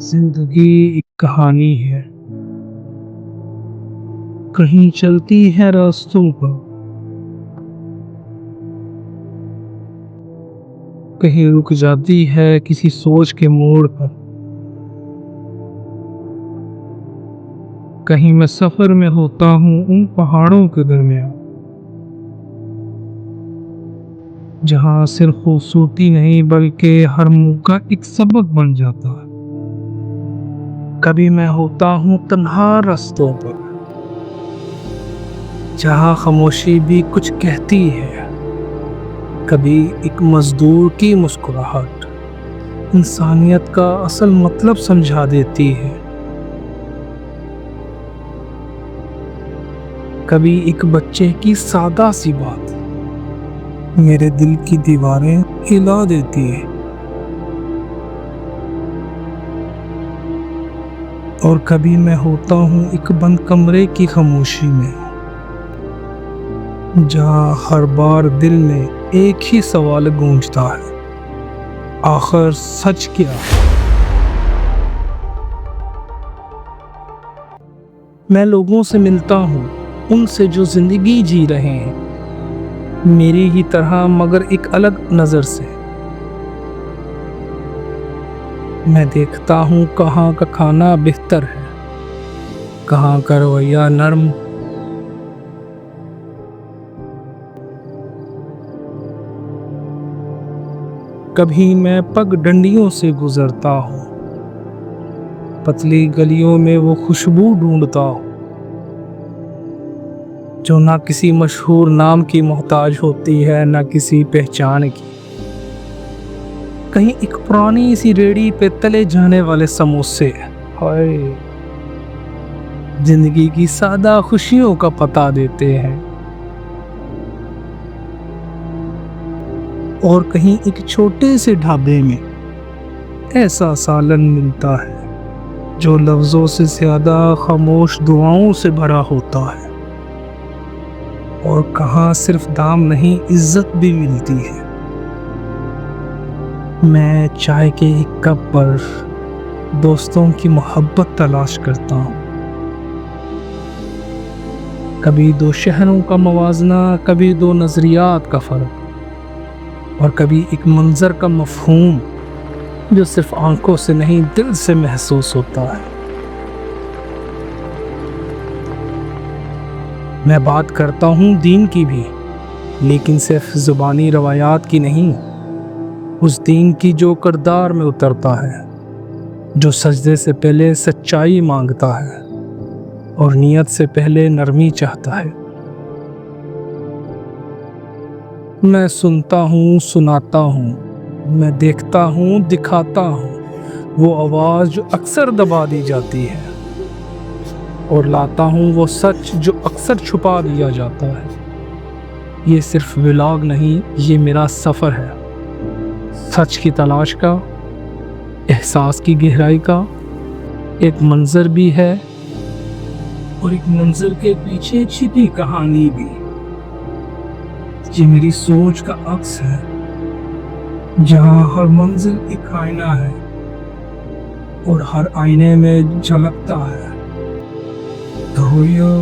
زندگی ایک کہانی ہے، کہیں چلتی ہے راستوں پر، کہیں رک جاتی ہے کسی سوچ کے موڑ پر، کہیں میں سفر میں ہوتا ہوں ان پہاڑوں کے درمیان، جہاں صرف خوبصورتی نہیں بلکہ ہر موقع ایک سبق بن جاتا ہے۔ کبھی میں ہوتا ہوں تنہا راستوں پر، جہاں خاموشی بھی کچھ کہتی ہے، کبھی ایک مزدور کی مسکراہٹ انسانیت کا اصل مطلب سمجھا دیتی ہے، کبھی ایک بچے کی سادہ سی بات میرے دل کی دیواریں ہلا دیتی ہے، اور کبھی میں ہوتا ہوں ایک بند کمرے کی خاموشی میں، جہاں ہر بار دل میں ایک ہی سوال گونجتا ہے، آخر سچ کیا ہے؟ میں لوگوں سے ملتا ہوں، ان سے جو زندگی جی رہے ہیں میری ہی طرح مگر ایک الگ نظر سے۔ میں دیکھتا ہوں کہاں کا کھانا بہتر ہے، کہاں کا رویہ نرم، کبھی میں پگ ڈنڈیوں سے گزرتا ہوں، پتلی گلیوں میں وہ خوشبو ڈھونڈتا ہوں جو نہ کسی مشہور نام کی محتاج ہوتی ہے نہ کسی پہچان کی۔ کہیں ایک پرانی سی ریڑھی پہ تلے جانے والے سموسے ہائے زندگی کی سادہ خوشیوں کا پتہ دیتے ہیں، اور کہیں ایک چھوٹے سے ڈھابے میں ایسا سالن ملتا ہے جو لفظوں سے زیادہ خاموش دعاؤں سے بھرا ہوتا ہے، اور کہاں صرف دام نہیں عزت بھی ملتی ہے۔ میں چائے کے ایک کپ پر دوستوں کی محبت تلاش کرتا ہوں، کبھی دو شہروں کا موازنہ، کبھی دو نظریات کا فرق، اور کبھی ایک منظر کا مفہوم جو صرف آنکھوں سے نہیں دل سے محسوس ہوتا ہے۔ میں بات کرتا ہوں دین کی بھی، لیکن صرف زبانی روایات کی نہیں، اس دین کی جو کردار میں اترتا ہے، جو سجدے سے پہلے سچائی مانگتا ہے اور نیت سے پہلے نرمی چاہتا ہے۔ میں سنتا ہوں، سناتا ہوں، میں دیکھتا ہوں، دکھاتا ہوں، وہ آواز جو اکثر دبا دی جاتی ہے، اور لاتا ہوں وہ سچ جو اکثر چھپا دیا جاتا ہے۔ یہ صرف ولاگ نہیں، یہ میرا سفر ہے، سچ کی تلاش کا، احساس کی گہرائی کا۔ ایک منظر بھی ہے اور ایک منظر کے پیچھے چھپی کہانی بھی۔ یہ میری سوچ کا عکس ہے، جہاں ہر منزل ایک آئینہ ہے اور ہر آئینے میں جھلکتا ہے رویہ،